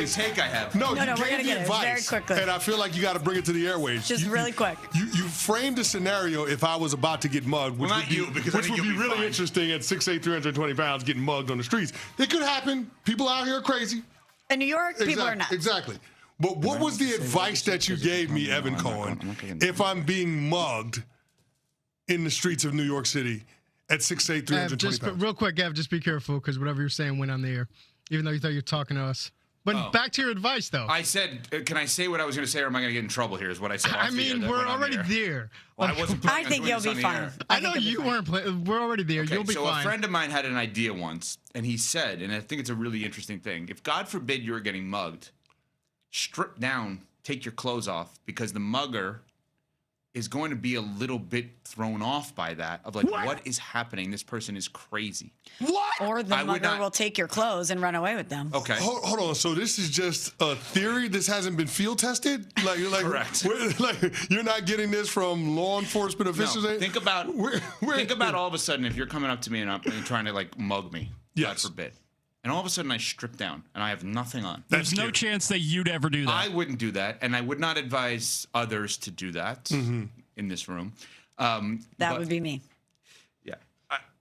advice. take I have. No, No, you we're gave gonna the get it very advice, quickly. and I feel like you got to bring it to the airwaves. Just really quick. You framed a scenario if I was about to get mugged, which Well, would not be, you, because I which think would be you'll be really fine. interesting at 6'8", 320 pounds getting mugged on the streets. It could happen. People out here are crazy. In New York, people are nuts. Exactly. But what was the advice that you gave me, Evan Cohen, if I'm being mugged in the streets of New York City at 6'8", 320 pounds? Real quick, Gav, just be careful because whatever you're saying went on the air, even though you thought you were talking to us. But back to your advice, though. I said, can I say what I was going to say, or am I going to get in trouble here? Is what I said. I mean, we're already there. Well, I wasn't planning I on think doing you'll this be on the fine. air. I know you weren't playing. We're already there. Okay, You'll be so fine. a friend of mine had an idea once, and he said, and I think it's a really interesting thing. If God forbid you were getting mugged, strip down, take your clothes off, because the mugger is going to be a little bit thrown off by that of like, what is happening? This person is crazy. What? Or the I would mugger not- will take your clothes and run away with them. Okay. Hold on. So this is just a theory. This hasn't been field tested. Like Correct. Like you're not getting this from law enforcement officials. No, think about Think about all of a sudden if you're coming up to me and you're trying to like mug me, God Yes. forbid, and all of a sudden I strip down and I have nothing on. There's no chance that you'd ever do that. I wouldn't do that, and I would not advise others to do that in this room. That would be me. Yeah.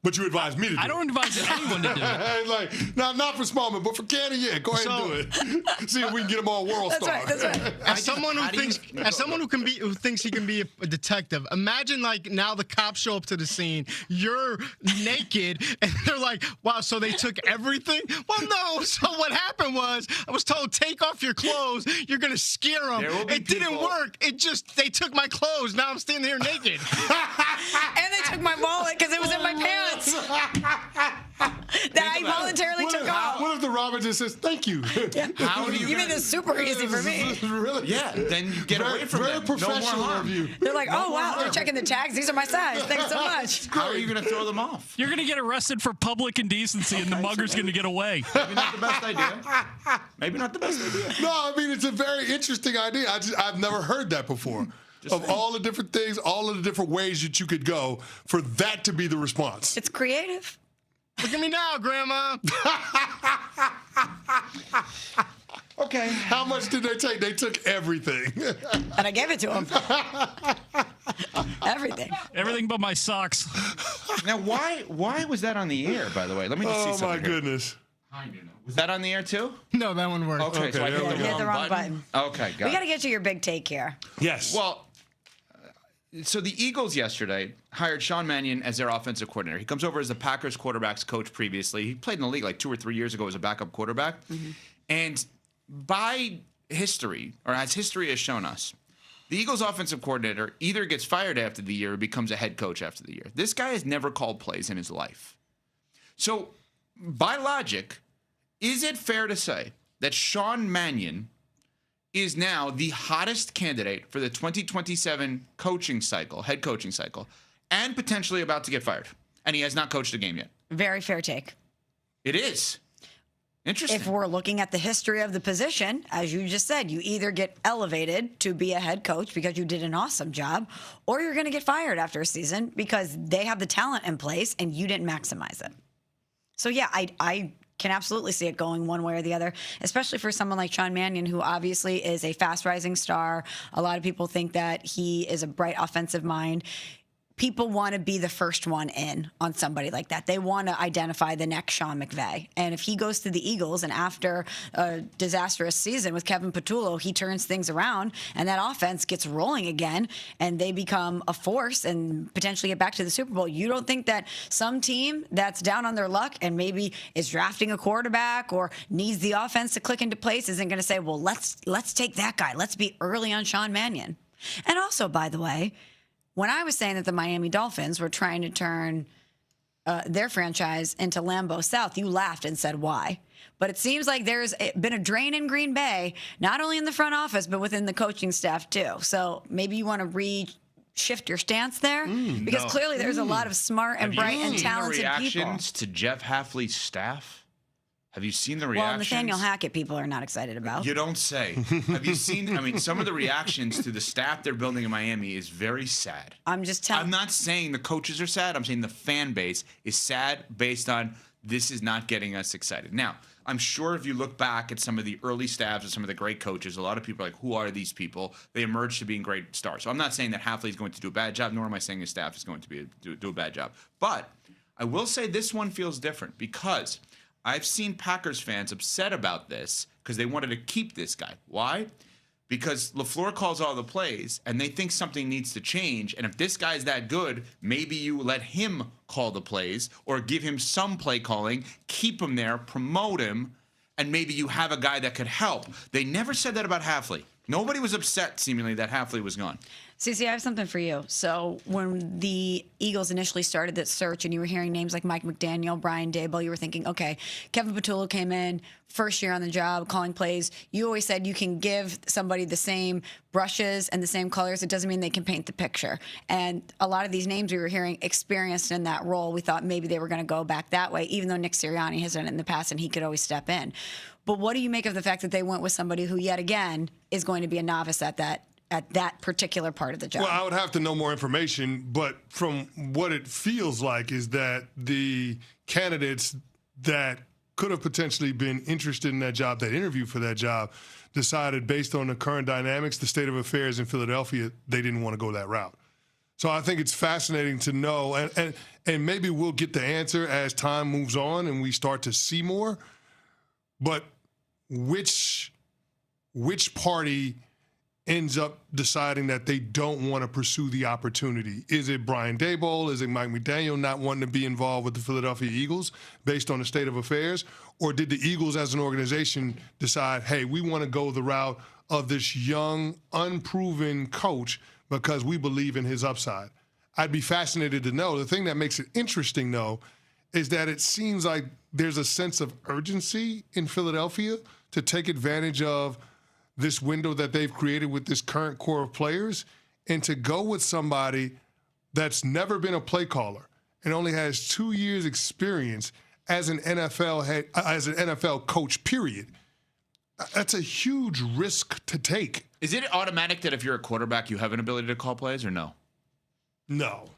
But you advise me to do I don't advise anyone to do it. like, not for Smallman, but for Canty, yeah. Go ahead and do it. See if we can get him on World That's Star. right. That's right. As someone who thinks he can be a detective, imagine like now the cops show up to the scene, you're naked, and they're like, "Wow, so they took everything?" Well, no. So what happened was, I was told, "Take off your clothes. You're gonna scare them." There will be It didn't people- work. They took my clothes. Now I'm standing here naked. And they took my wallet because it was in my pants. That I voluntarily took off. What if the Robin just says, "Thank you"? How do You made this super easy for me. Really? Yeah, then you get away from very them. professional No more harm. of you. They're like, oh, wow, they're checking the tags. These are my size. Thanks so much. How are you going to throw them off? You're going to get arrested for public indecency, and the mugger's going to get away. Maybe not the best idea. Maybe not the best idea. No, I mean, it's a very interesting idea. I've never heard that before. Of all the different things, all of the different ways that you could go for that to be the response. It's creative. Look at me now, Grandma. Okay. How much did they take? They took everything. And I gave it to them. Everything. Everything but my socks. Now, why was that on the air, by the way? Let me just see Oh, something my here. goodness. Was that on the air, too? No, that one worked. Okay, so I there we hit go. the wrong button. Okay, got We it. got to get to your big take here. Yes. Well, so the Eagles yesterday hired Sean Mannion as their offensive coordinator. He comes over as the Packers quarterbacks coach previously. He played in the league like 2 or 3 years ago as a backup quarterback. And by history, or as history has shown us, the Eagles offensive coordinator either gets fired after the year or becomes a head coach after the year. This guy has never called plays in his life. So by logic, is it fair to say that Sean Mannion is now the hottest candidate for the 2027 coaching cycle, head coaching cycle, and potentially about to get fired? And he has not coached a game yet. Very fair take. It is. Interesting. If we're looking at the history of the position, as you just said, you either get elevated to be a head coach because you did an awesome job, or you're going to get fired after a season because they have the talent in place and you didn't maximize it. So, yeah, I can absolutely see it going one way or the other, especially for someone like Sean Mannion, who obviously is a fast rising star. A lot of people think that he is a bright offensive mind. People want to be the first one in on somebody like that. They want to identify the next Sean McVay. And if he goes to the Eagles and after a disastrous season with Kevin Patullo, he turns things around and that offense gets rolling again and they become a force and potentially get back to the Super Bowl, you don't think that some team that's down on their luck and maybe is drafting a quarterback or needs the offense to click into place isn't going to say, well, let's take that guy. Let's be early on Sean Mannion. And also, by the way, when I was saying that the Miami Dolphins were trying to turn their franchise into Lambeau South, you laughed and said, why? But it seems like there's been a drain in Green Bay, not only in the front office, but within the coaching staff, too. So maybe you want to shift your stance there? Because clearly there's a lot of smart and bright and talented Have you seen the people. reactions to Jeff Hafley's staff? Have you seen the Well, reactions? Nathaniel Hackett people are not excited about. You don't say. Have you seen? I mean, some of the reactions to the staff they're building in Miami is very sad. I'm just telling. I'm not saying the coaches are sad. I'm saying the fan base is sad based on this is not getting us excited. Now, I'm sure if you look back at some of the early staffs of some of the great coaches, a lot of people are like, who are these people? They emerge to being great stars. So I'm not saying that Hafley is going to do a bad job, nor am I saying his staff is going to do a bad job. But I will say this one feels different because I've seen Packers fans upset about this because they wanted to keep this guy. Why? Because LaFleur calls all the plays, and they think something needs to change. And if this guy's that good, maybe you let him call the plays or give him some play calling, keep him there, promote him, and maybe you have a guy that could help. They never said that about Hafley. Nobody was upset, seemingly, that Hafley was gone. Cece, I have something for you. So when the Eagles initially started that search and you were hearing names like Mike McDaniel, Brian Daboll, you were thinking, okay, Kevin Patullo came in, first year on the job, calling plays. You always said you can give somebody the same brushes and the same colors. It doesn't mean they can paint the picture. And a lot of these names we were hearing experienced in that role. We thought maybe they were going to go back that way, even though Nick Sirianni has done it in the past and he could always step in. But what do you make of the fact that they went with somebody who, yet again, is going to be a novice at that particular part of the job? Well, I would have to know more information, but from what it feels like is that the candidates that could have potentially been interested in that job, that interviewed for that job, decided based on the current dynamics, the state of affairs in Philadelphia, they didn't want to go that route. So I think it's fascinating to know, and maybe we'll get the answer as time moves on and we start to see more, but which party ends up deciding that they don't want to pursue the opportunity? Is it Brian Daboll? Is it Mike McDaniel not wanting to be involved with the Philadelphia Eagles based on the state of affairs? Or did the Eagles as an organization decide, hey, we want to go the route of this young, unproven coach because we believe in his upside? I'd be fascinated to know. The thing that makes it interesting, though, is that it seems like there's a sense of urgency in Philadelphia to take advantage of this window that they've created with this current core of players and to go with somebody that's never been a play caller and only has 2 years experience as an NFL coach, period. That's a huge risk to take. Is it automatic that if you're a quarterback, you have an ability to call plays or no? No.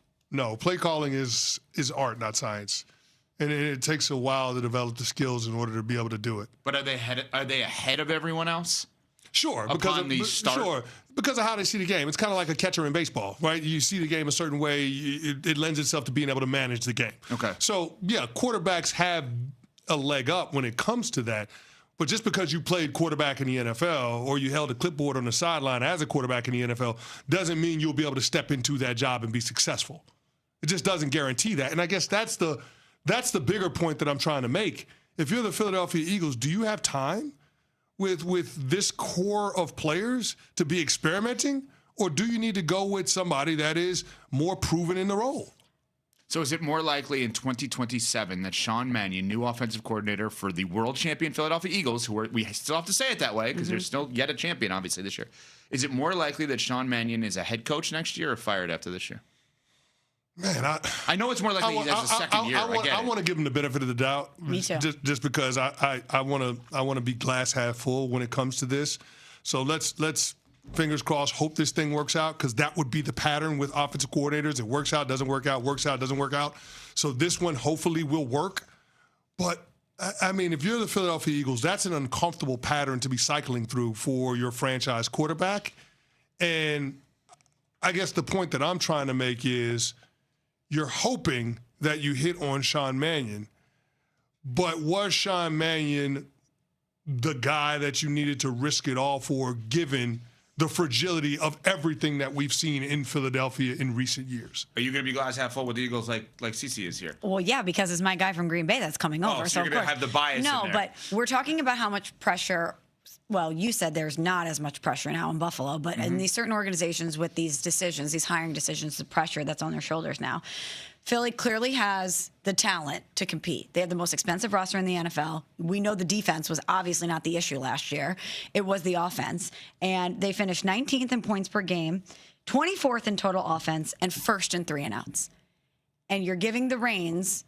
Play calling is art, not science. And it takes a while to develop the skills in order to be able to do it. But are they ahead of everyone else? Sure, because of how they see the game. It's kind of like a catcher in baseball, right? You see the game a certain way, it lends itself to being able to manage the game. Okay. So, yeah, quarterbacks have a leg up when it comes to that. But just because you played quarterback in the NFL or you held a clipboard on the sideline as a quarterback in the NFL doesn't mean you'll be able to step into that job and be successful. It just doesn't guarantee that. And I guess that's the bigger point that I'm trying to make. If you're the Philadelphia Eagles, do you have time with this core of players to be experimenting, or do you need to go with somebody that is more proven in the role? So is it more likely in 2027 that Sean Mannion, new offensive coordinator for the world champion Philadelphia Eagles, we still have to say it that way because they're still yet a champion, obviously, this year. Is it more likely that Sean Mannion is a head coach next year or fired after this year? Man, I know it's more likely he has a second year. I want to give him the benefit of the doubt. Me too. Just because I want to be glass half full when it comes to this. So let's fingers crossed hope this thing works out, because that would be the pattern with offensive coordinators. It works out, doesn't work out, works out, doesn't work out. So this one hopefully will work. But I mean, if you're the Philadelphia Eagles, that's an uncomfortable pattern to be cycling through for your franchise quarterback. And I guess the point that I'm trying to make is, you're hoping that you hit on Sean Mannion, but was Sean Mannion the guy that you needed to risk it all for, given the fragility of everything that we've seen in Philadelphia in recent years? Are you going to be glass half full with the Eagles like Cece is here? Well, yeah, because it's my guy from Green Bay that's coming over. So you're going to have the bias in No, there. but we're talking about how much pressure. Well, you said there's not as much pressure now in Buffalo, but in these certain organizations with these decisions, these hiring decisions, the pressure that's on their shoulders now. Philly clearly has the talent to compete. They have the most expensive roster in the NFL. We know the defense was obviously not the issue last year. It was the offense. And they finished 19th in points per game, 24th in total offense, and first in 3-and-outs. And you're giving the reins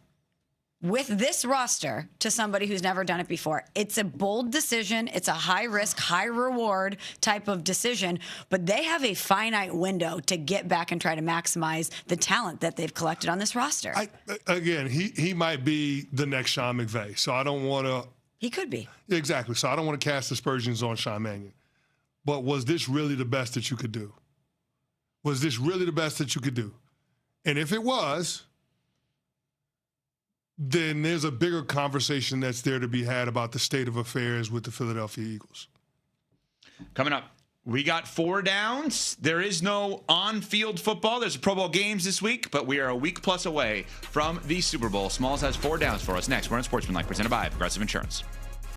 with this roster to somebody who's never done it before. It's a bold decision. It's a high risk, high reward type of decision, but they have a finite window to get back and try to maximize the talent that they've collected on this roster. Again, he might be the next Sean McVay, so I don't want to He could be. Exactly. So I don't want to cast aspersions on Sean Mannion. But was this really the best that you could do? Was this really the best that you could do? And if it was, then there's a bigger conversation that's there to be had about the state of affairs with the Philadelphia Eagles. Coming up, we got 4 downs. There is no on-field football. There's Pro Bowl games this week, but we are a week plus away from the Super Bowl. Smalls has 4 downs for us. Next, we're on Sportsmanlike, presented by Progressive Insurance.